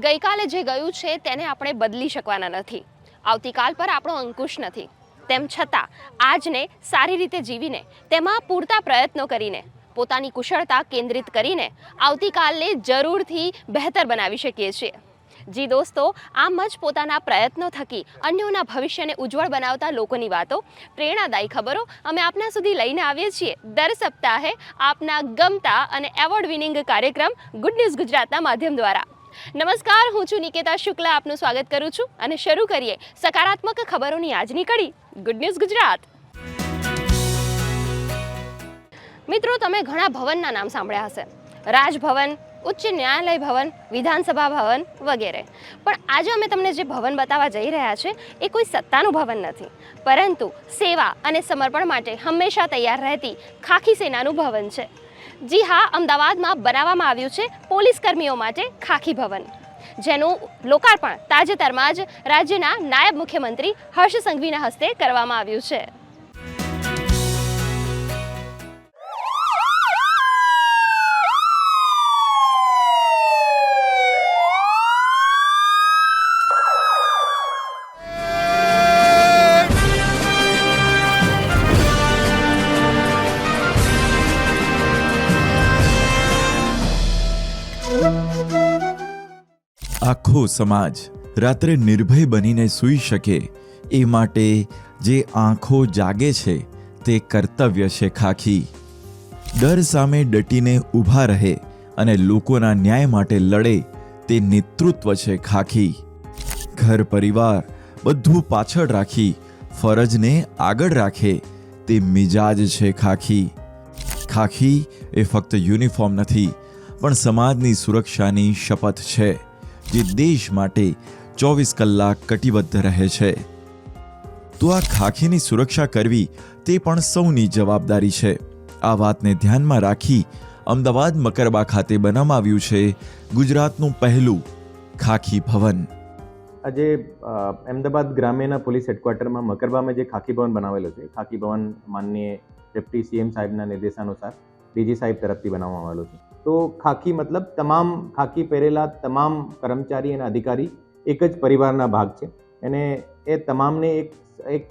ગઈકાલે જે ગયું છે તેને આપણે બદલી શકવાના નથી. આવતીકાલ પર આપણો અંકુશ નથી. તેમ છતાં આજને સારી રીતે જીવીને, તેમાં પૂરતા પ્રયત્નો કરીને, પોતાની કુશળતા કેન્દ્રિત કરીને આવતીકાલને જરૂરથી બહેતર બનાવી શકીએ છીએ. જી દોસ્તો, આમ જ પોતાના પ્રયત્નો થકી અન્યોના ભવિષ્યને ઉજ્જવળ બનાવતા લોકોની વાતો, પ્રેરણાદાયી ખબરો અમે આપના સુધી લઈને આવીએ છીએ દર સપ્તાહે આપના ગમતા અને એવોર્ડ વિનિંગ કાર્યક્રમ ગુડ ન્યૂઝ ગુજરાતના માધ્યમ દ્વારા. નમસ્કાર, હું છું નિકેતા શુક્લા, આપનું સ્વાગત કરું છું અને શરૂ કરીએ સકારાત્મક ખબરોની આજની કડી ગુડ ન્યૂઝ ગુજરાત. મિત્રો, તમે ઘણા ભવનના નામ સાંભળ્યા હશે: રાજભવન, ઉચ્ચ ન્યાયાલય ભવન, વિધાનસભા ભવન વગેરે. પણ આજે અમે તમને જે ભવન બતાવવા જઈ રહ્યા છે એ કોઈ સત્તાનું ભવન નથી, પરંતુ સેવા અને સમર્પણ માટે હંમેશા તૈયાર રહેતી ખાખી સેનાનું ભવન છે. જી હા, અમદાવાદમાં બનાવવામાં આવ્યું છે પોલીસ કર્મીઓ માટે ખાખી ભવન, જેનું લોકાર્પણ તાજેતરમાં જ રાજ્યના નાયબ મુખ્યમંત્રી હર્ષ સંઘવીના હસ્તે કરવામાં આવ્યું છે. આખો સમાજ રાત્રે નિર્ભય બનીને સૂઈ શકે એ માટે જે આંખો જાગે છે તે કર્તવ્ય છે ખાખી. ડર સામે ડટીને ઊભા રહે અને લોકોના ન્યાય માટે લડે તે નેતૃત્વ છે ખાખી. ઘર પરિવાર બધું પાછળ રાખી ફરજને આગળ રાખે તે મિજાજ છે ખાખી. ખાખી એ ફક્ત યુનિફોર્મ નથી, પણ સમાજની સુરક્ષાની શપથ છે, જે દેશ માટે 24 કલાક કટિબદ્ધ રહે છે. તો આ ખાખીની સુરક્ષા કરવી તે પણ સૌની જવાબદારી છે. આ વાતને ધ્યાનમાં રાખી અમદાવાદ મકરબા ખાતે બનાવવામાં આવ્યું છે ગુજરાતનું પહેલું ખાખી ભવન. આજે અમદાવાદ ગ્રામ્યના પોલીસ હેડક્વાર્ટરમાં મકરબામાં જે ખાખી ભવન બનાવેલો છે, ખાખી ભવન માનનીય ડેપ્યુટી સીએમ સાહેબના નિર્દેશાનુસાર ડીજી સાહેબ તરફથી બનાવવામાં આવેલો છે. તો ખાખી મતલબ તમામ ખાખી પહેરેલા તમામ કર્મચારી અને અધિકારી એક જ પરિવારના ભાગ છે, અને એ તમામને એક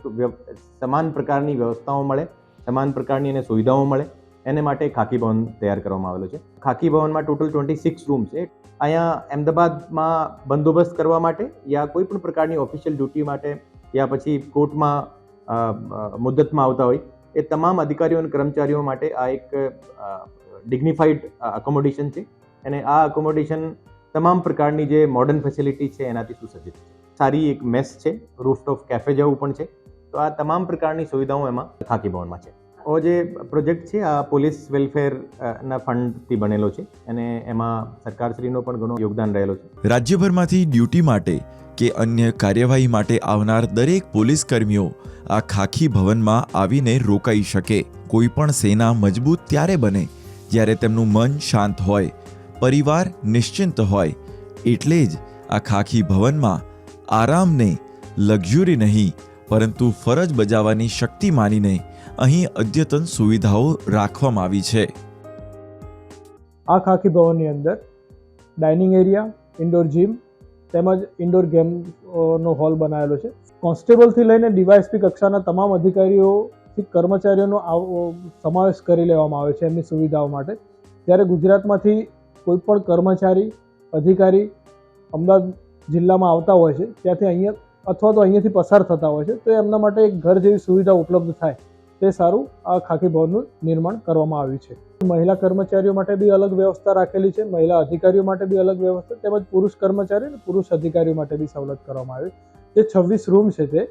સમાન પ્રકારની વ્યવસ્થાઓ મળે, સમાન પ્રકારની એને સુવિધાઓ મળે, એને માટે ખાખી ભવન તૈયાર કરવામાં આવેલો છે. ખાખી ભવનમાં ટોટલ 26 રૂમ છે. અહીંયા અમદાવાદમાં બંદોબસ્ત કરવા માટે યા કોઈ પણ પ્રકારની ઓફિશિયલ ડ્યુટી માટે યા પછી કોર્ટમાં મુદ્દતમાં આવતા હોય એ તમામ અધિકારીઓ અને કર્મચારીઓ માટે આ એક ડિગ્નિફાઈડ અકોમોડેશન છે, અને આ અકોમોડેશન તમામ પ્રકારની જે મોડર્ન ફેસિલિટી છે એનાથી સુસજ્જ છે. સારી એક મેસ છે, રૂફટોપ કેફે જેવું પણ છે. તો આ તમામ પ્રકારની સુવિધાઓ એમાં ખાખી ભવનમાં છે. ઓ જે પ્રોજેક્ટ છે આ પોલીસ વેલફેર ના ફંડથી બનેલો છે, અને એમાં સરકારશ્રીનો પણ ઘણો યોગદાન રહેલો છે. રાજ્યભરમાંથી ડ્યુટી માટે કે અન્ય કાર્યવાહી માટે આવનાર દરેક પોલીસ કર્મીઓ આ ખાખી ભવનમાં આવીને રોકાઈ શકે. કોઈ પણ સેના મજબૂત ત્યારે બને જ્યારે તેમનું મન શાંત હોય, પરિવાર નિશ્ચિંત હોય. એટલે જ આ ખાખી ભવનમાં આરામને લક્ઝરી નહીં, પરંતુ ફરજ બજાવવાની શક્તિ માનીને અહીં અદ્યતન સુવિધાઓ રાખવામાં આવી છે. આ ખાખી ભવનની અંદર ડાઇનિંગ એરિયા, ઇન્ડોર જીમ તેમજ ઇન્ડોર ગેમનો હોલ બનાવેલો છે. કોન્સ્ટેબલથી લઈને ડીવાયએસપી કક્ષાના તમામ અધિકારીઓથી કર્મચારીઓનો સમાવેશ કરી લેવામાં આવે છે એમની સુવિધાઓ માટે. જ્યારે ગુજરાતમાંથી કોઈ પણ કર્મચારી, અધિકારી અમદાવાદ જિલ્લામાં આવતા હોય છે ત્યાંથી અહીંયા અથવા તો અહીંયાથી પસાર થતા હોય છે, તો એમના માટે એક ઘર જેવી સુવિધા ઉપલબ્ધ થાય તે સારું આ ખાખી ભવનનું નિર્માણ કરવામાં આવ્યું છે. મહિલા કર્મચારીઓ માટે બી અલગ વ્યવસ્થા રાખેલી છે, મહિલા અધિકારીઓ માટે બી અલગ વ્યવસ્થા, તેમજ પુરુષ કર્મચારી અને પુરુષ અધિકારીઓ માટે બી સવલત કરવામાં આવી. જે 26 રૂમ છે તે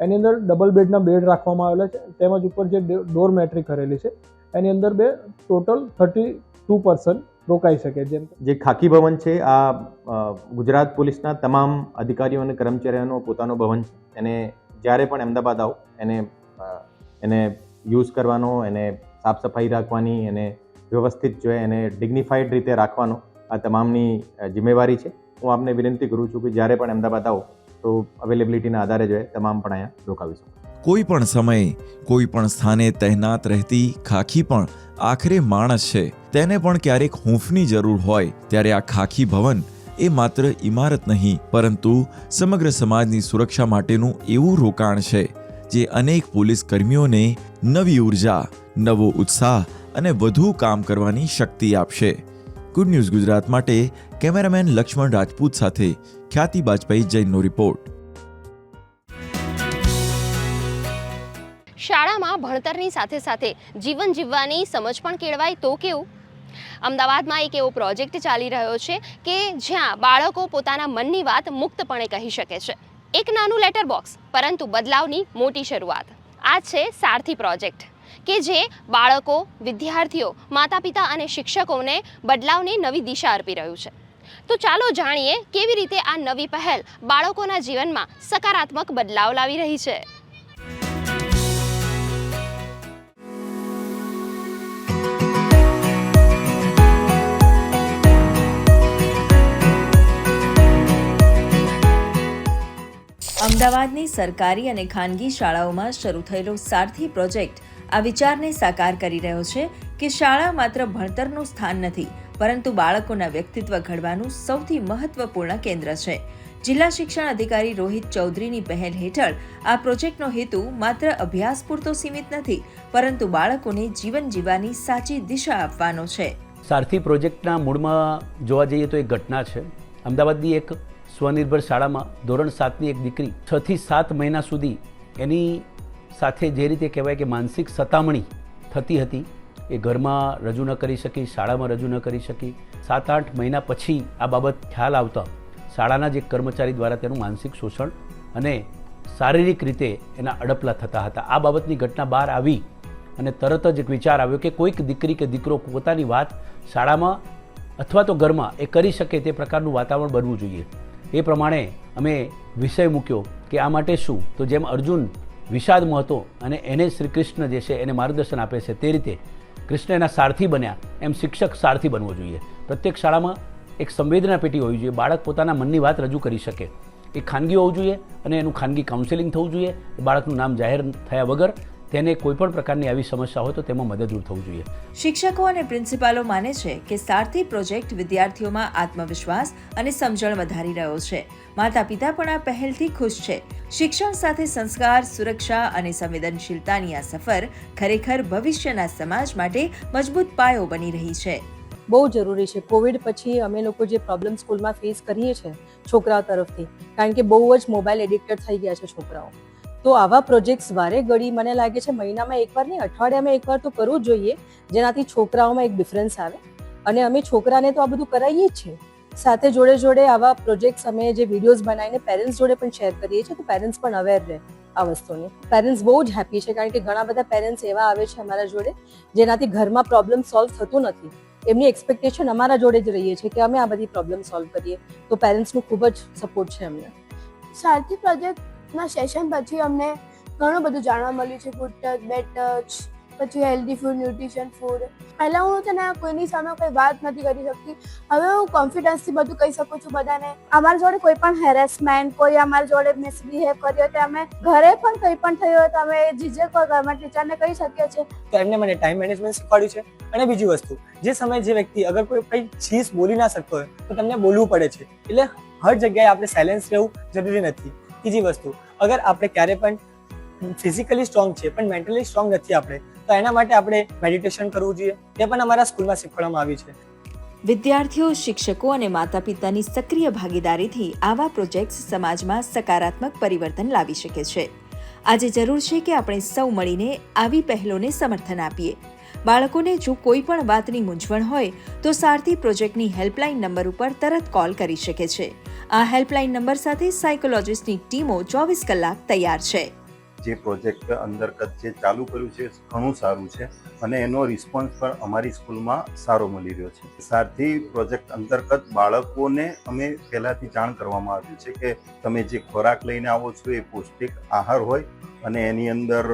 એની અંદર ડબલ બેડના બેડ રાખવામાં આવેલા છે, તેમજ ઉપર જે ડોરમેટ્રી કરેલી છે એની અંદર ટોટલ 32 પર્સન રોકાઈ શકે. જેમ જે ખાખી ભવન છે આ ગુજરાત પોલીસના તમામ અધિકારીઓ અને કર્મચારીઓનો પોતાનો ભવન છે. એને જ્યારે પણ અમદાવાદ આવો એને યુઝ કરવાનો, એને સાફ સફાઈ રાખવાની, એને વ્યવસ્થિત જોઈએ, એને ડિગ્નિફાઈડ રીતે રાખવાનો આ તમામની જિમ્મેવારી છે. હું આપને વિનંતી કરું છું કે જ્યારે પણ અમદાવાદ આવો તો અવેલેબિલિટીના આધારે જોઈએ તમામ પણ અહીંયા રોકાવીશું. કોઈ પણ સમયે કોઈ પણ સ્થાને તહેનાત રહેતી ખાખી પણ આખરે માણસ છે. તેને પણ ક્યારેક હૂંફની જરૂર હોય ત્યારે આ ખાખી ભવન એ માત્ર ઇમારત નહીં પરંતુ સમગ્ર સમાજની સુરક્ષા માટેનું એવું રોકાણ છે જે અનેક પોલીસ કર્મીઓને નવી ઉર્જા, નવો ઉત્સાહ અને વધુ કામ કરવાની શક્તિ આપશે. ગુડ ન્યૂઝ ગુજરાત માટે કેમેરામેન લક્ષ્મણ રાજપૂત સાથે ખ્યાતિ બાજપાઈ જૈનનો રિપોર્ટ. શાળામાં ભણતરની સાથે સાથે જીવન જીવવાની સમજ પણ કેળવાય તો કેવું? અમદાવાદમાં એક એવો પ્રોજેક્ટ ચાલી રહ્યો છે કે જ્યાં બાળકો પોતાના મનની વાત મુક્તપણે કહી શકે છે. એક નાનું લેટર બોક્સ, પરંતુ બદલાવની મોટી શરૂઆત. આ છે સારથી પ્રોજેક્ટ કે જે બાળકો, વિદ્યાર્થીઓ, માતા પિતા અને શિક્ષકોને બદલાવની નવી દિશા આપી રહ્યું છે. તો ચાલો જાણીએ કેવી રીતે આ નવી પહેલ બાળકોના જીવનમાં સકારાત્મક બદલાવ લાવી રહી છે. અમદાવાદની સરકારી અને ખાનગી શાળાઓમાં શરૂ થયેલો સારથી પ્રોજેક્ટ આ વિચારને સાકાર કરી રહ્યો છે કે શાળા માત્ર ભણતરનું સ્થાન નથી, પરંતુ બાળકોના વ્યક્તિત્વ ઘડવાનું સૌથી મહત્વપૂર્ણ કેન્દ્ર છે. જિલ્લા શિક્ષણ અધિકારી રોહિત ચૌધરીની પહેલ હેઠળ આ પ્રોજેક્ટનો હેતુ માત્ર અભ્યાસ પૂરતો સીમિત નથી, પરંતુ બાળકોને જીવન જીવવાની સાચી દિશા આપવાનો છે. સારથી પ્રોજેક્ટના મૂળમાં જોવા જઈએ તો એક ઘટના છે. અમદાવાદની એક સ્વનિર્ભર શાળામાં ધોરણ 7ની એક દીકરી 6 થી 7 મહિના સુધી એની સાથે જે રીતે કહેવાય કે માનસિક સતામણી થતી હતી એ ઘરમાં રજૂ ન કરી શકી, શાળામાં રજૂ ન કરી શકી. 7-8 મહિના પછી આ બાબત ખ્યાલ આવતા શાળાના જ એક કર્મચારી દ્વારા તેનું માનસિક શોષણ અને શારીરિક રીતે એના અડપલા થતા હતા. આ બાબતની ઘટના બહાર આવી અને તરત જ એક વિચાર આવ્યો કે કોઈક દીકરી કે દીકરો પોતાની વાત શાળામાં અથવા તો ઘરમાં એ કરી શકે તે પ્રકારનું વાતાવરણ બનવું જોઈએ. એ પ્રમાણે અમે વિષય મૂક્યો કે આ માટે શું, તો જેમ અર્જુન વિષાદમાં હતો અને એને શ્રી કૃષ્ણ જે છે એને માર્ગદર્શન આપે છે તે રીતે કૃષ્ણ એના સારથી બન્યા, એમ શિક્ષક સારથી બનવો જોઈએ. પ્રત્યેક શાળામાં એક સંવેદના પેટી હોવી જોઈએ, બાળક પોતાના મનની વાત રજૂ કરી શકે. એ ખાનગી હોવું જોઈએ અને એનું ખાનગી કાઉન્સેલિંગ થવું જોઈએ. બાળકનું નામ જાહેર થયા વગર તેને કોઈપણ પ્રકારની આવી સમસ્યા હોય તો તેમાં મદદરૂપ થવું જોઈએ. શિક્ષકો અને પ્રિન્સિપાલો માને છે કે સારથી પ્રોજેક્ટ વિદ્યાર્થીઓમાં આત્મવિશ્વાસ અને સમજણ વધારી રહ્યો છે. માતા પિતા પણ આ પહેલથી ખુશ છે. શિક્ષણ સાથે સંસ્કાર, સુરક્ષા અને સંવેદનશીલતાની આ સફર ખરેખર ભવિષ્યના સમાજ માટે મજબૂત પાયો બની રહી છે. બહુ જરૂરી છે. કોવિડ પછી અમે લોકો જે પ્રોબ્લેમ સ્કૂલમાં ફેસ કરીએ છીએ છોકરાઓ તરફથી, કારણ કે બહુ જ મોબાઈલ એડિક્ટેડ થઈ ગયા છે છોકરાઓ, તો આવા પ્રોજેક્ટ્સ વારે ઘડી મને લાગે છે મહિનામાં એકવાર નહીં, અઠવાડિયામાં એકવાર તો કરવું જ જોઈએ, જેનાથી છોકરાઓમાં એક ડિફરન્સ આવે. અને અમે છોકરાને તો આ બધું કરાવીએ જ છીએ, સાથે જોડે જોડે આવા પ્રોજેક્ટ્સ અમે જે વિડીયોઝ બનાવીને પેરેન્ટ્સ જોડે પણ શેર કરીએ છીએ, તો પેરેન્ટ્સ પણ અવેર રહે આ વસ્તુની. પેરેન્ટ્સ બહુ જ હેપી છે, કારણ કે ઘણા બધા પેરેન્ટ્સ એવા આવે છે અમારા જોડે જેનાથી ઘરમાં પ્રોબ્લેમ સોલ્વ થતું નથી. એમની એક્સપેક્ટેશન અમારા જોડે જ રહીએ છે કે અમે આ બધી પ્રોબ્લેમ સોલ્વ કરીએ, તો પેરેન્ટ્સનું ખૂબ જ સપોર્ટ છે અમને. સારથી પ્રોજેક્ટના સેશન પછી અમને ઘણું બધું જાણવા મળ્યું છે. ગુડ ટચ, બેડ ટચ, પછી હેલ્ધી ફૂડ, ન્યુટ્રિશન ફૂડ. પહેલાં હું છે ને કોઈની સામે કોઈ વાત નથી કરી શકતી, હવે હું કોન્ફિડન્સથી બધું કહી શકું છું બધાને. અમારી જોડે કોઈ પણ હેરેસમેન્ટ, કોઈ અમારી જોડે મિસબિહેવ કર્યો હોય તો અમે ઘરે પણ કંઈ પણ થયું હોય તો અમે ઝીઝક વગર ટીચરને કહી શકીએ છીએ. તો એમને મને ટાઈમ મેનેજમેન્ટ શીખવાડ્યું છે. અને બીજી વસ્તુ, જે સમયે જે વ્યક્તિ અગર કોઈ કંઈ ચીજ બોલી ના શકતો હોય તો તમને બોલવું પડે છે, એટલે હર જગ્યાએ આપણે સાયલેન્સ રહેવું જરૂરી નથી. બીજી વસ્તુ, અગર આપણે ક્યારે પણ ફિઝિકલી સ્ટ્રોંગ છે પણ મેન્ટલી સ્ટ્રોંગ નથી આપણે, તો એના માટે આપણે મેડિટેશન કરવું જોઈએ. તે પણ અમારા સ્કૂલમાં શીખવાડવામાં આવી છે. વિદ્યાર્થીઓ, શિક્ષકો અને માતા પિતાની સક્રિય ભાગીદારીથી આવા પ્રોજેક્ટ્સ સમાજમાં સકારાત્મક પરિવર્તન લાવી શકે છે. આજે જરૂર છે કે આપણે સૌ મળીને આવી પહેલોને સમર્થન આપીએ. બાળકોને જો કોઈ પણ વાતની મૂંઝવણ હોય તો સારથી પ્રોજેક્ટની હેલ્પલાઇન નંબર ઉપર તરત કોલ કરી શકે છે. આ હેલ્પલાઇન નંબર સાથે સાયકોલોજિસ્ટની ટીમો 24 કલાક તૈયાર છે. જે પ્રોજેક્ટ અંતર્ગત જે ચાલુ કર્યું છે ઘણું સારું છે અને એનો રિસ્પોન્સ પણ અમારી સ્કૂલમાં સારો મળી રહ્યો છે. સારથી પ્રોજેક્ટ અંતર્ગત બાળકોને અમે પહેલાંથી જાણ કરવામાં આવ્યું છે કે તમે જે ખોરાક લઈને આવો છો એ પૌષ્ટિક આહાર હોય અને એની અંદર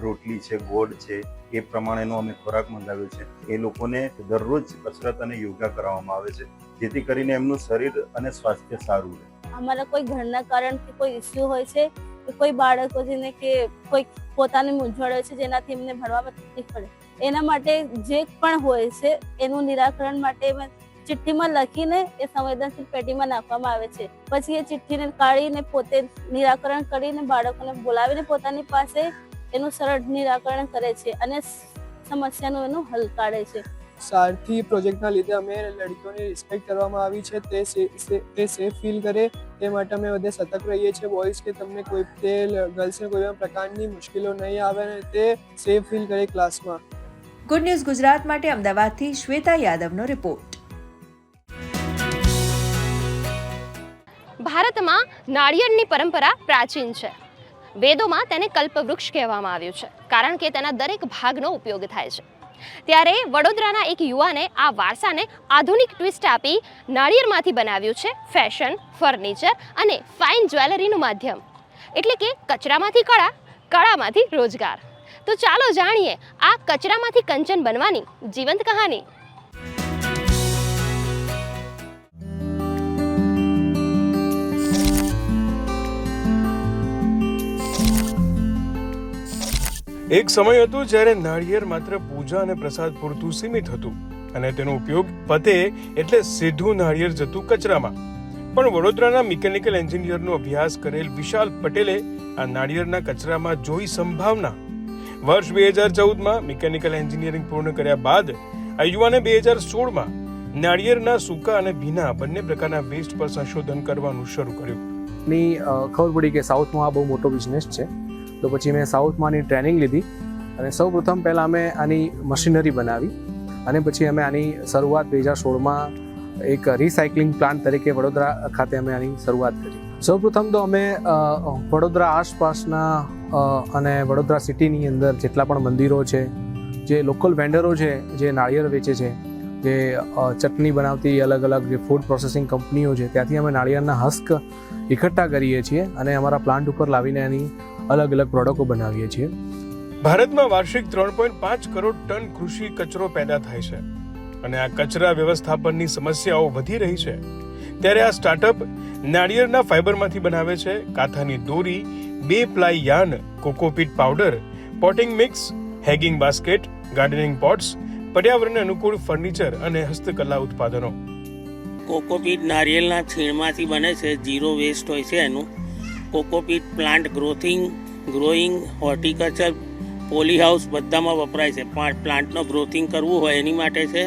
રોટલી છે, ગોળ છે, એ પ્રમાણેનો અમે ખોરાક મંગાવ્યો છે. એ લોકોને દરરોજ કસરત અને યોગા કરાવવામાં આવે છે, જેથી કરીને એમનું શરીર અને સ્વાસ્થ્ય સારું રહે. અમારા કોઈ ઘરના કારણથી કોઈ ઇસ્યુ હોય છે, કોઈ બાળકો જેને કે કોઈ પોતાની મૂંઝવણ હોય છે જેનાથી એમને ભણવામાં તકલીફ પડે, એના માટે જે પણ હોય છે એનું નિરાકરણ માટે ચિઠ્ઠીમાં લખીને એ સંવેદનશીલ પેટીમાં નાખવામાં આવે છે. પછી એ ચિઠ્ઠીને કાઢીને પોતે નિરાકરણ કરીને બાળકોને બોલાવીને પોતાની પાસે એનું સરળ નિરાકરણ કરે છે અને સમસ્યાનું એનું હલ કાઢે છે. સારથી પ્રોજેક્ટના લીધે અમે લડકીઓની રિસ્પેક્ટ કરવામાં આવી છે, તે સેફ ફીલ કરે તે માટે અમે બધે સતર્ક રહીએ છીએ બોયઝ કે તમને ગર્લ્સને કોઈ પણ પ્રકારની મુશ્કેલીઓ નહીં આવે અને તે સેફ ફીલ કરે ક્લાસમાં. ગુડ ન્યૂઝ ગુજરાત માટે અમદાવાદથી શ્વેતા યાદવનો રિપોર્ટ. ભારતમાં નાળિયેરની પરંપરા પ્રાચીન છે. વેદોમાં તેને કલ્પવૃક્ષ કહેવામાં આવ્યું છે, કારણ કે તેના દરેક ભાગનો ઉપયોગ થાય છે. ત્યારે વડોદરાના એક યુવાને આ વારસાને આધુનિક ટ્વિસ્ટ આપી નાળિયેરમાંથી બનાવ્યું છે ફેશન, ફર્નિચર અને ફાઇન જ્વેલરીનું માધ્યમ. એટલે કે કચરામાંથી કળા, કળામાંથી રોજગાર. તો ચાલો જાણીએ આ કચરામાંથી કંચન બનવાની જીવંત કહાની. એક સમય હતો જ્યારે નાળિયેર માત્ર પૂજા અને પ્રસાદ પૂરતું સીમિત હતું અને તેનો ઉપયોગ પતે એટલે સીધું નાળિયેર જતું કચરામાં. પણ વડોદરાના મિકેનિકલ એન્જિનિયરનો અભ્યાસ કરેલ વિશાલ પટેલે આ નાળિયેરના કચરામાં જોઈ સંભાવના. વર્ષ 2014માં મિકેનિકલ એન્જિનિયરિંગ પૂર્ણ કર્યા બાદ આ યુવાને 2016માં નાળિયેરના સૂકા અને ભીના બંને પ્રકારના વેસ્ટ પર સંશોધન કરવાનું શરૂ કર્યું. ખબર પડી કે સાઉથમાં આ બહુ મોટો બિઝનેસ છે, તો પછી મેં સાઉથમાંની ટ્રેનિંગ લીધી અને સૌ પ્રથમ પહેલાં અમે આની મશીનરી બનાવી અને પછી અમે આની શરૂઆત 2016માં એક રિસાયકલિંગ પ્લાન્ટ તરીકે વડોદરા ખાતે અમે આની શરૂઆત કરી. સૌ પ્રથમ તો અમે વડોદરા આસપાસના અને વડોદરા સિટીની અંદર જેટલા પણ મંદિરો છે, જે લોકલ વેન્ડરો છે જે નાળિયેર વેચે છે, જે ચટણી બનાવતી અલગ અલગ જે ફૂડ પ્રોસેસિંગ કંપનીઓ છે, ત્યાંથી અમે નાળિયેરના હસ્ક એકઠા કરીએ છીએ અને અમારા પ્લાન્ટ ઉપર લાવીને એની અલગ અલગ પ્રોડક્ટો બનાવીએ છીએ. ભારતમાં વાર્ષિક 3.5 કરોડ ટન કૃષિ કચરો પેદા થાય છે અને આ કચરા વ્યવસ્થાપનની સમસ્યાઓ વધી રહી છે. ત્યારે આ સ્ટાર્ટઅપ નાળિયેરના ફાઈબરમાંથી બનાવે છે કાથાની દોરી, 2 ply yarn, cocopeat powder, potting mix, hanging basket, gardening pots, પર્યાવરણને અનુકૂળ ફર્નિચર અને હસ્તકલા ઉત્પાદનો. કોકોપીટ નારિયેળના છીણમાંથી બને છે, ઝીરો વેસ્ટ હોય છે એનું. Cocopeat plant growing, horticulture, poly house બધામાં વપરાય છે. પ્લાન્ટનો ગ્રોથિંગ કરવું હોય એની માટે છે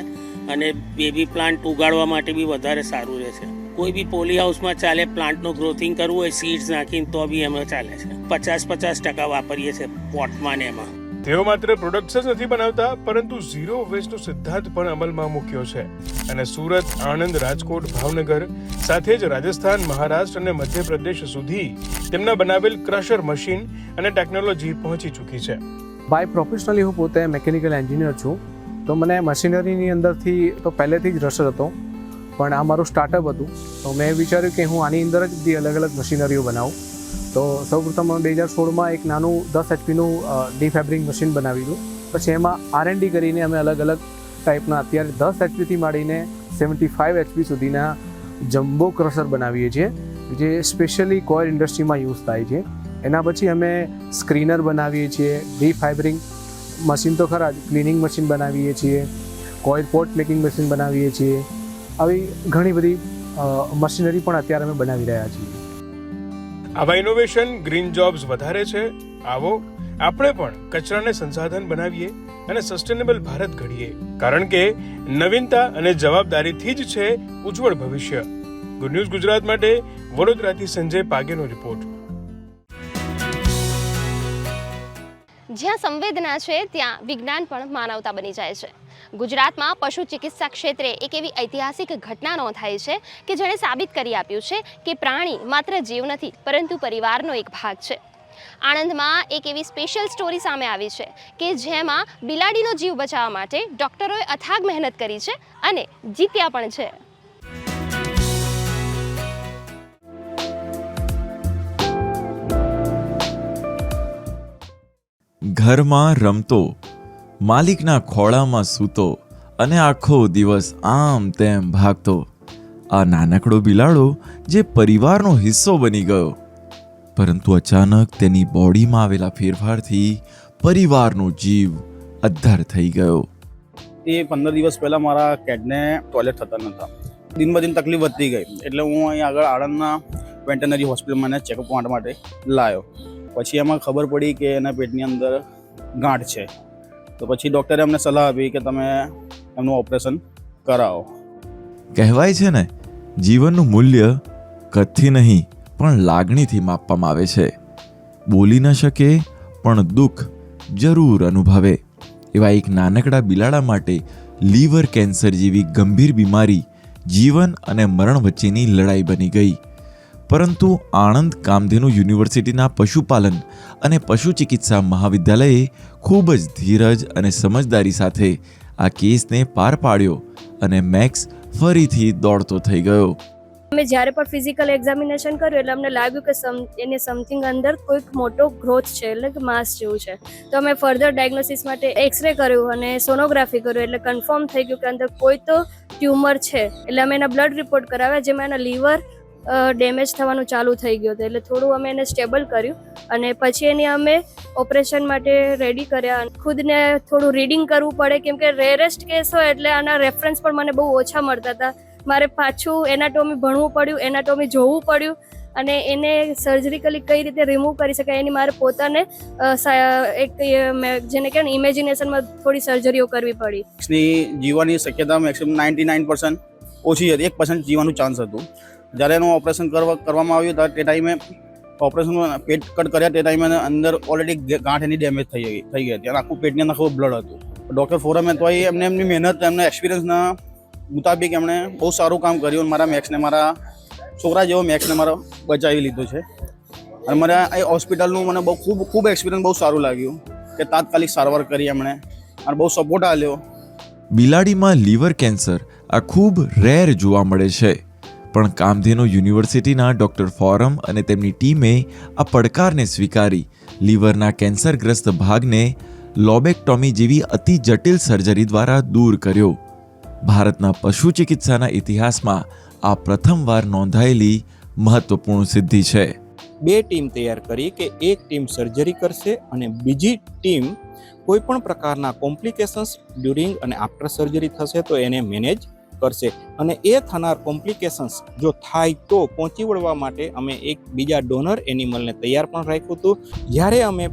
અને બેબી પ્લાન્ટ ઉગાડવા માટે બી વધારે સારું રહે છે. કોઈ બી પોલી હાઉસમાં ચાલે, પ્લાન્ટનું ગ્રોથિંગ કરવું હોય સીડ્સ નાખીને તો બી એમાં ચાલે છે. 50% વાપરીએ છીએ પોટમાં ને એમાં. તેઓ માત્ર પ્રોડક્ટ્સ જ નથી બનાવતા, પરંતુ ઝીરો વેસ્ટનો સિદ્ધાંત પણ અમલમાં મૂક્યો છે અને સુરત, આણંદ, રાજકોટ, ભાવનગર સાથે જ રાજસ્થાન, મહારાષ્ટ્ર અને મધ્યપ્રદેશ સુધી તેમના બનાવેલ ક્રશર મશીન અને ટેકનોલોજી પહોંચી ચૂકી છે. બાય પ્રોફેશનલી હું પોતે મિકેનિકલ એન્જિનિયર છું, તો મને મશીનરીની અંદરથી તો પહેલેથી જ રસ હતો, પણ આ મારું સ્ટાર્ટઅપ હતું. તો મેં વિચાર્યું કે હું આની અંદર જ બધી અલગ અલગ મશીનરીઓ બનાવું. તો સૌપ્રથમ 2016માં એક નાનું 10 HPનું ડીફેબ્રિંગ મશીન બનાવ્યું. પછી એમાં R&D કરીને અમે અલગ અલગ ટાઈપના અત્યારે 10 HPથી માંડીને 75 HP સુધીના જમ્બો ક્રશર બનાવીએ છીએ, જે સ્પેશિયલી કોઇલ ઇન્ડસ્ટ્રીમાં યુઝ થાય છે. એના પછી અમે સ્ક્રીનર બનાવીએ છીએ, ડીફાઇબરિંગ મશીન તો ખરા જ, ક્લિનિંગ મશીન બનાવીએ છીએ, કોઇલ પોટ મેકિંગ મશીન બનાવીએ છીએ. આવી ઘણી બધી મશીનરી પણ અત્યારે અમે બનાવી રહ્યા છીએ. આવા ઇનોવેશન ગ્રીન જોબ્સ વધારે છે. આવો આપણે પણ કચરાને સંસાધન બનાવીએ અને સસ્ટેનેબલ ભારત ઘડીએ, કારણ કે નવીનતા અને જવાબદારીથી જ છે ઉજ્જવળ ભવિષ્ય. ગુડ ન્યૂઝ ગુજરાત માટે વડોદરાથી સંજય પાગેનો રિપોર્ટ. જ્યાં સંવેદના છે ત્યાં વિજ્ઞાન પણ માનવતા બની જાય છે. ગુજરાતમાં પશુ ચિકિત્સા ક્ષેત્રે એક એવી ઐતિહાસિક ઘટના નોંધાઈ છે કે જેણે સાબિત કરી આપ્યું છે કે પ્રાણી માત્ર જીવ નથી, પરંતુ પરિવારનો એક ભાગ છે. આણંદમાં એક એવી સ્પેશિયલ સ્ટોરી સામે આવી છે કે જેમાં બિલાડીનો જીવ બચાવવા માટે ડોક્ટરોએ અથાગ મહેનત કરી છે અને જીત્યા પણ છે. ઘરમાં રમતો, માલિકના ખોળામાં સૂતો અને આખો દિવસ આમ તેમ ભાગતો આ નાનકડો બિલાડો જે પરિવારનો હિસ્સો બની ગયો, પરંતુ અચાનક તેની બોડીમાં આવેલા ફેરફારથી પરિવારનો જીવ અદ્ધર થઈ ગયો. આજથી 15 દિવસ પહેલાં મારા કેટને ટોયલેટ થતા નહોતા. દિન બ દિન તકલીફ વધતી ગઈ એટલે હું અહીં આગળ આણંદના વેટરનરી હોસ્પિટલમાં એને ચેકઅપ માટે લાવ્યો. પછી એમાં ખબર પડી કે એના પેટની અંદર ગાંઠ છે. તો પછી ડૉક્ટરે અમને સલાહ આપી કે તમે એમનું ઓપરેશન કરાવો. કહેવાય છે ને, જીવનનું મૂલ્ય કદથી નહીં પણ લાગણીથી માપવામાં આવે છે. બોલી ન શકે પણ દુઃખ જરૂર અનુભવે. એવા એક નાનકડા બિલાડા માટે લીવર કેન્સર જેવી ગંભીર બીમારી જીવન અને મરણ વચ્ચેની લડાઈ બની ગઈ. પરંતુ આણંદ કામધેનુ યુનિવર્સિટીના પશુપાલન અને પશુ ચિકિત્સા મહાવિદ્યાલયે ખૂબ જ ધીરજ અને સમજદારી સાથે આ કેસને પાર પાડ્યો અને મેક્સ ફરીથી દોડતો થઈ ગયો. અમે જ્યારે પણ ફિઝિકલ એક્ઝામિનેશન કર્યું એટલે અમને લાગ્યું કે એને સમથિંગ અંદર કોઈક મોટો ગ્રોથ છે, એટલે કે માસ જેવું છે. તો અમે ફર્ધર ડાયગ્નોસિસ માટે એક્સરે કર્યું અને સોનોગ્રાફી કર્યું એટલે કન્ફર્મ થઈ ગયું કે અંદર કોઈ તો ટ્યુમર છે. એટલે અમે એના બ્લડ રિપોર્ટ કરાવ્યા, જેમાં એના લીવર ડેમેજ થવાનું ચાલુ થઈ ગયું હતું. એટલે થોડું અમે એને સ્ટેબલ કર્યું અને પછી એની અમે ઓપરેશન માટે રેડી કર્યા. ખુદને થોડું રીડિંગ કરવું પડે કેમ કે રેરેસ્ટ કેસ હોય એટલે આના રેફરન્સ પણ મને બહુ ઓછા મળતા હતા. મારે પાછું એનાટોમી ભણવું પડ્યું, એનાટોમી જોવું પડ્યું અને એને સર્જરીકલી કઈ રીતે રિમૂવ કરી શકાય એની મારે પોતાને એક જેને કહેવાય ને ઇમેજિનેશનમાં થોડી સર્જરીઓ કરવી પડી. જીવવાની શક્યતા મેક્સિમમ 99% ઓછી હતી. 1% જીવવાનું ચાન્સ હતું. જ્યારે એનું ઓપરેશન કરવામાં આવ્યું ત્યારે તે ટાઈમે ઓપરેશન પેટ કટ કર્યા તે ટાઈમે અંદર ઓલરેડી ગાંઠ એની ડેમેજ થઈ ગઈ હતી અને આખું પેટની અંદર ખૂબ બ્લડ હતું. ડૉક્ટર ફોરમે તો એમની મહેનત, એમના એક્સપિરિયન્સના મુતાબિક એમણે બહુ સારું કામ કર્યું. મારા મેક્સને, મારા છોકરા જેવો મેક્સને મારો બચાવી લીધો છે. અને મારા એ હોસ્પિટલનું મને ખૂબ એક્સપિરિયન્સ બહુ સારું લાગ્યું કે તાત્કાલિક સારવાર કરી એમણે અને બહુ સપોર્ટ આપ્યો. બિલાડીમાં લીવર કેન્સર આ ખૂબ રેર જોવા મળે છે, પણ કામધેનુ યુનિવર્સિટીના ડૉક્ટર ફોરમ અને તેમની ટીમે આ પડકારને સ્વીકારી લીવરના કેન્સરગ્રસ્ત ભાગને લોબેક્ટોમી જેવી અતિ જટિલ સર્જરી દ્વારા દૂર કર્યો. ભારતના પશુ ચિકિત્સાના ઇતિહાસમાં આ પ્રથમવાર નોંધાયેલી મહત્વપૂર્ણ સિદ્ધિ છે. 2 ટીમ તૈયાર કરી કે એક ટીમ સર્જરી કરશે અને બીજી ટીમ કોઈ પણ પ્રકારના કોમ્પ્લિકેશન્સ ડ્યુરિંગ અને આફ્ટર સર્જરી થશે તો એને મેનેજ કરશે. અને એ થનાર કોમ્પ્લિકેશન્સ જો થાય તો પહોંચી વળવા માટે અમે એક બીજા ડોનર એનિમલને તૈયાર પણ રાખ્યું હતું. જ્યારે અમે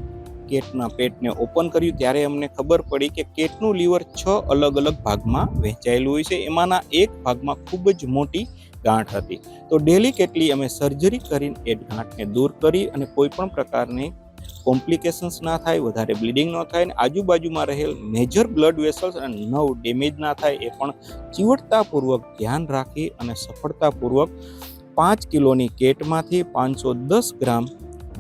કેટના પેટને ઓપન કર્યું ત્યારે અમને ખબર પડી કે કેટનું લીવર 6 અલગ અલગ ભાગમાં વહેંચાયેલું હોય છે. એમાંના એક ભાગમાં ખૂબ જ મોટી ગાંઠ હતી. તો ડેલિકેટલી અમે સર્જરી કરીને એ ગાંઠને દૂર કરી અને કોઈ પણ પ્રકારની કોમ્પ્લિકેશન્સ ના થાય, વધારે બ્લીડિંગ ન થાય અને આજુબાજુમાં રહેલ મેજર બ્લડ વેસલ્સ અને નર્વ ડેમેજ ના થાય એ પણ ચીવટતાપૂર્વક ધ્યાન રાખી અને સફળતાપૂર્વક 5 કિલોની કેટમાંથી 510 ગ્રામ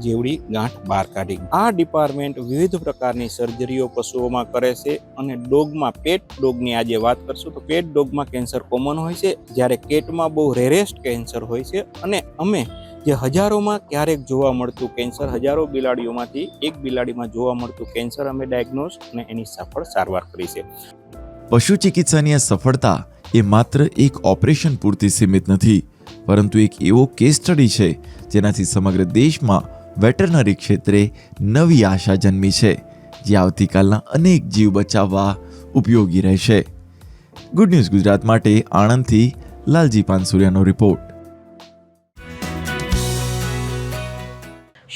જેવડી ગાંઠ બહાર કાઢી. આ ડિપાર્ટમેન્ટ વિવિધ પ્રકારની સર્જરીઓ પશુઓમાં કરે છે અને ડોગમાં પેટ ડોગની આજે વાત કરશું તો પેટ ડોગમાં કેન્સર કોમન હોય છે, જ્યારે કેટમાં બહુ રેરેસ્ટ કેન્સર હોય છે. અને અમે જે હજારોમાં ક્યારેક જોવા મળતું કેન્સર, હજારો બિલાડીઓમાંથી એક બિલાડીમાં જોવા મળતું કેન્સર અમે ડાયગ્નોઝ અને એની સફળ સારવાર કરી છે. પશુ ચિકિત્સાની આ સફળતા એ માત્ર એક ઓપરેશન પૂરતી સીમિત નથી, પરંતુ એક એવો કેસ સ્ટડી છે જેનાથી સમગ્ર દેશમાં વેટરનરી ક્ષેત્રે નવી આશા જન્મી છે, જે આવતીકાલના અનેક જીવ બચાવવા ઉપયોગી રહેશે. ગુડ ન્યૂઝ ગુજરાત માટે આણંદથી લાલજી પાનસુરિયાનો રિપોર્ટ.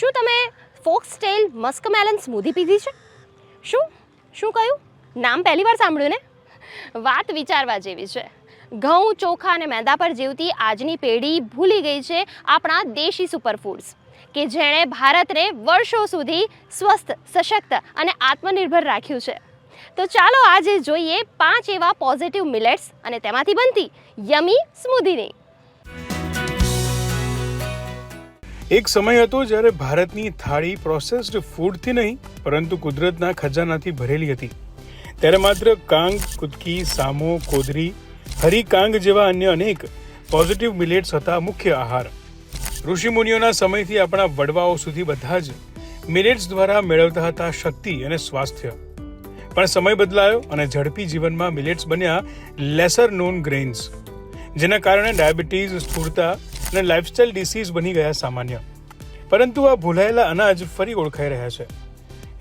શું તમે ફોક્સટેલ મસ્કમેલન સ્મૂધી પીધી છે? શું કહ્યું? નામ પહેલી વાર સાંભળ્યું ને? વાત વિચારવા જેવી છે. ઘઉં, ચોખા અને મેંદા પર જીવતી આજની પેઢી ભૂલી ગઈ છે આપણા દેશી સુપરફૂડ્સ કે જેણે ભારતને વર્ષો સુધી સ્વસ્થ, સશક્ત અને આત્મનિર્ભર રાખ્યું છે. તો ચાલો આજે જોઈએ 5 એવા પોઝિટિવ મિલેટ્સ અને તેમાંથી બનતી યમી સ્મૂધીની. એક સમય હતો જ્યારે ભારતની થાળી પ્રોસેસ્ડ ફૂડથી નહીં પરંતુ કુદરતના ખજાનાથી ભરેલી હતી. ત્યારે માત્ર કાંગ, કુદકી, સામો, કોદરી, હરી કાંગ જેવા અન્ય અનેક પોઝિટિવ મિલેટ્સ હતા મુખ્ય આહાર. ઋષિમુનિઓના સમયથી આપણા વડવાઓ સુધી બધા જ મિલેટ્સ દ્વારા મેળવતા હતા શક્તિ અને સ્વાસ્થ્ય. પણ સમય બદલાયો અને ઝડપી જીવનમાં મિલેટ્સ બન્યા લેસર નોન ગ્રેન્સ, જેના કારણે ડાયાબિટીઝ, સ્થૂળતા અને લાઇફસ્ટાઇલ ડિસીઝ બની ગયા સામાન્ય. પરંતુ આ ભૂલાયેલા અનાજ ફરી ઓળખાઈ રહ્યા છે.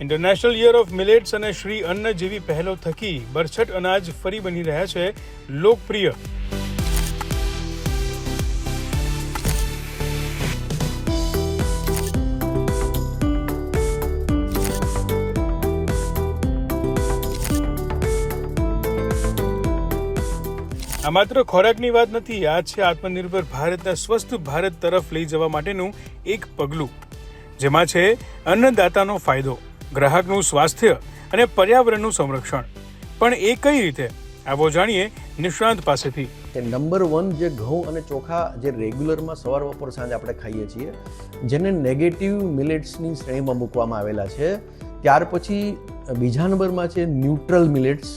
ઇન્ટરનેશનલ યર ઓફ મિલેટ્સ અને શ્રી અન્ન જેવી પહેલો થકી બરછટ અનાજ ફરી બની રહ્યા છે લોકપ્રિય. આ માત્ર ખોરાકની વાત નથી, આ છે આત્મનિર્ભર ભારતના સ્વસ્થ ભારત તરફ લઈ જવા માટેનું એક પગલું, જેમાં છે અન્નદાતાનો ફાયદો, ગ્રાહકનું સ્વાસ્થ્ય અને પર્યાવરણનું સંરક્ષણ. પણ એ કઈ રીતે? આવો જાણીએ નિષ્ણાંત પાસેથી. નંબર 1 જે ઘઉં અને ચોખા જે રેગ્યુલરમાં સવાર બપોર સાંજ આપણે ખાઈએ છીએ, જેને નેગેટિવ મિલેટ્સની શ્રેણીમાં મૂકવામાં આવેલા છે. ત્યાર પછી બીજા નંબરમાં છે ન્યુટ્રલ મિલેટ્સ,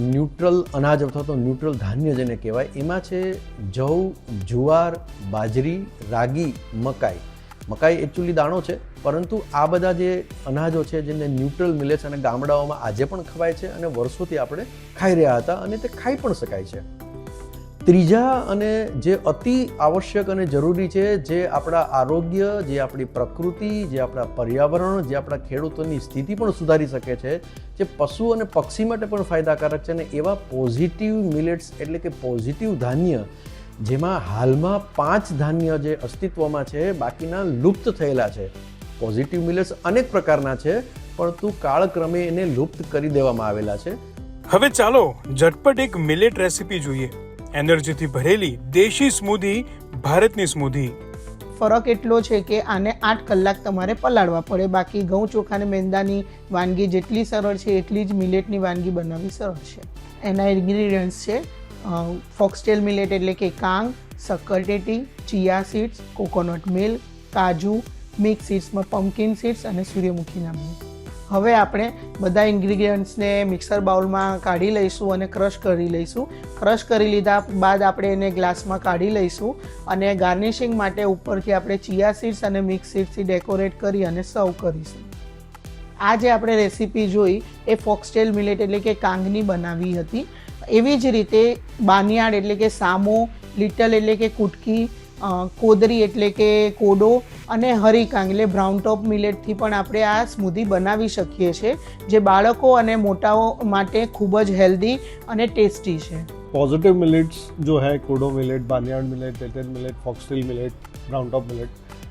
ન્યુટ્રલ અનાજ અથવા તો ન્યુટ્રલ ધાન્ય જેને કહેવાય. એમાં છે જવ, જુવાર, બાજરી, રાગી, મકાઈ. મકાઈ એકચ્યુઅલી દાણો છે, પરંતુ આ બધા જે અનાજો છે જેને ન્યુટ્રલ મિલેટ્સ અને ગામડાઓમાં આજે પણ ખવાય છે અને વર્ષોથી આપણે ખાઈ રહ્યા હતા અને તે ખાઈ પણ શકાય છે. ત્રીજા અને જે અતિ આવશ્યક અને જરૂરી છે, જે આપણા આરોગ્ય, જે આપણી પ્રકૃતિ, જે આપણા પર્યાવરણ, જે આપણા ખેડૂતોની સ્થિતિ પણ સુધારી શકે છે, જે પશુ અને પક્ષી માટે પણ ફાયદાકારક છે, અને એવા પોઝિટિવ મિલેટ્સ એટલે કે પોઝિટિવ ધાન્ય, જેમાં હાલમાં 5 ધાન્ય જે અસ્તિત્વમાં છે, બાકીના લુપ્ત થયેલા છે. પોઝિટિવ મિલેટ્સ અનેક પ્રકારના છે, પરંતુ કાળક્રમે એને લુપ્ત કરી દેવામાં આવેલા છે. હવે ચાલો ઝટપટ એક મિલેટ રેસીપી જોઈએ. એનર્જીથી ભરેલી દેશી સ્મૂધી, ભારતની સ્મૂધી. ફરક એટલો છે કે આને 8 કલાક તમારે પલાળવા પડે. બાકી ઘઉં ચોખા અને મેંદાની વાનગી જેટલી સરળ છે એટલી જ મિલેટની વાનગી બનાવવી સરળ છે. એના ઇન્ગ્રીડિયન્ટ્સ છે ફોક્સટેલ મિલેટ એટલે કે કાંગ, શક્કરટેટી, ચિયા સીડ્સ, કોકોનટ મિલ્ક, કાજુ, મિક્સ સીડ્સમાં પમ્પકિન સીડ્સ અને સૂર્યમુખીના બીજ. હવે આપણે બધા ઇન્ગ્રીડિયન્ટ્સને મિક્સર બાઉલમાં કાઢી લઈશું અને ક્રશ કરી લઈશું. ક્રશ કરી લીધા બાદ આપણે એને ગ્લાસમાં કાઢી લઈશું અને ગાર્નિશિંગ માટે ઉપરથી આપણે ચિયા સીડ્સ અને મિક્સ સીડ્સથી ડેકોરેટ કરી અને સર્વ કરીશું. આ જે આપણે રેસીપી જોઈ એ ફોક્સટેલ મિલેટ એટલે કે કાંગની બનાવી હતી. એવી જ રીતે બાનિયાડ એટલે કે સામો, લિટલ એટલે કે કુટકી, કોદરી એટલે કે કોડો અને હરીકાંગ એટલે બ્રાઉન ટોપ મિલેટથી પણ આપણે આ સ્મૂધી બનાવી શકીએ છીએ, જે બાળકો અને મોટાઓ માટે ખૂબ જ હેલ્ધી અને ટેસ્ટી છે. पॉजिटिव मिलेट्स जो है kodo millet, barnyard millet, little millet, foxtail millet, brown top millet,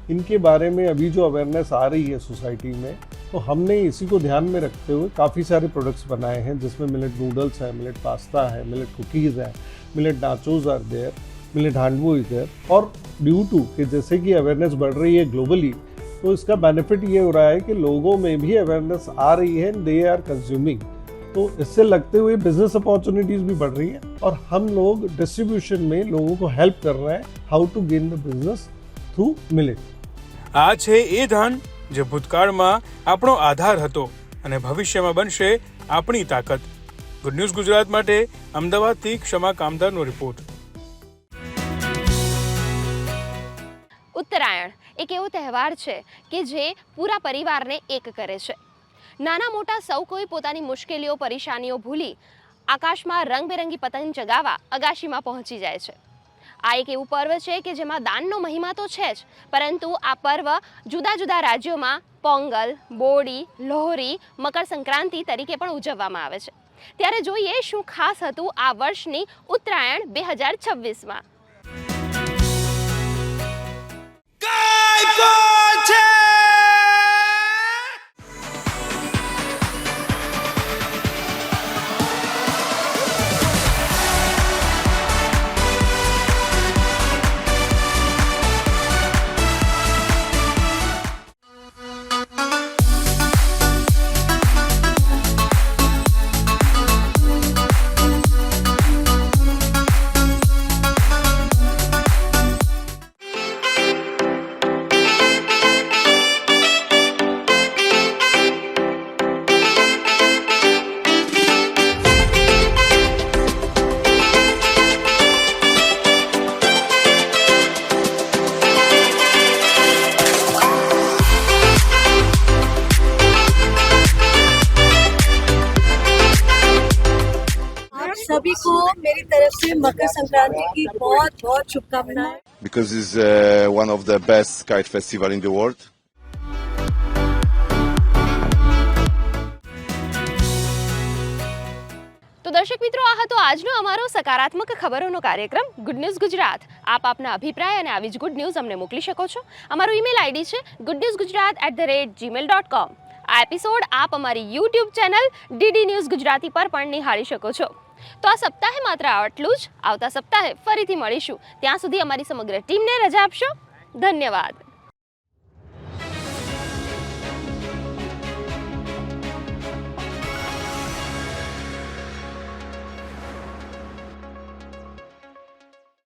इनके बारे में अभी जो अवेयरनेस आ रही है सोसाइटी में, तो हमने इसी को ध्यान में रखते हुए काफ़ी सारे प्रोडक्ट्स बनाए हैं, जिसमें मिलेट नूडल्स है, मिलेट पास्ता है, मिलेट कुकीज़ है, millet nachos are there, millet handvo is there. और ड्यू टू कि जैसे कि अवेयरनेस बढ़ रही है ग्लोबली, तो इसका बेनिफिट ये हो रहा है कि लोगों में भी अवेयरनेस आ रही है, दे आर कंज्यूमिंग. तो इससे लगते हुए बिजनेस अपॉर्चुनिटीज़ भी बढ़ रही हैं और हम लोग डिस्ट्रीब्यूशन में लोगों को हेल्प कर रहे हैं how to gain the business through millet. આ છે એ ધાન જે ભૂતકાળમાં આપણો આધાર હતો અને ભવિષ્યમાં બનશે આપણી તાકાત. ગુડ ન્યૂઝ ગુજરાત માટે અમદાવાદથી ક્ષમા કામદારનો રિપોર્ટ. ઉત્તરાયણ એક એવો તહેવાર છે કે જે પૂરા પરિવારને એક કરે છે. નાના મોટા સૌ કોઈ પોતાની મુશ્કેલીઓ પરેશાનીઓ ભૂલી આકાશમાં રંગબેરંગી પતંગ ચગાવવા અગાશીમાં પહોંચી જાય છે. આ એક એવું પર્વ છે કે જેમાં દાનનો મહિમા તો છે જ, પરંતુ આ પર્વ જુદા જુદા રાજ્યોમાં પોંગલ, બોડી, લોહરી, મકર સંક્રાંતિ તરીકે પણ ઉજવવામાં આવે છે. ત્યારે જોઈએ શું ખાસ હતું આ વર્ષની ઉત્તરાયણ 2026માં. सभी को मेरी तरफ से मकर संक्रांति की बहुत बहुत शुभकामनाएं. Because it's one of the best kite festival in the world. દર્શક મિત્રો, આ હતો આજનો અમારો સકારાત્મક ખબરોનો કાર્યક્રમ ગુડ ન્યૂઝ ગુજરાત. આપ આપના અભિપ્રાય અને આવી જ ગુડ ન્યૂઝ અમને મોકલી શકો છો. અમારું ઈમેલ આઈડી છે goodnewsgujarat@gmail.com. આ એપિસોડ આપ અમારી YouTube channel DD news Gujarati પર પણ નિહાળી શકો છો. તો આ સપ્તાહે માત્ર આટલું જ. આવતા સપ્તાહે ફરીથી મળીશું. ત્યાં સુધી અમારી સમગ્ર ટીમને રજા આપશો. ધન્યવાદ.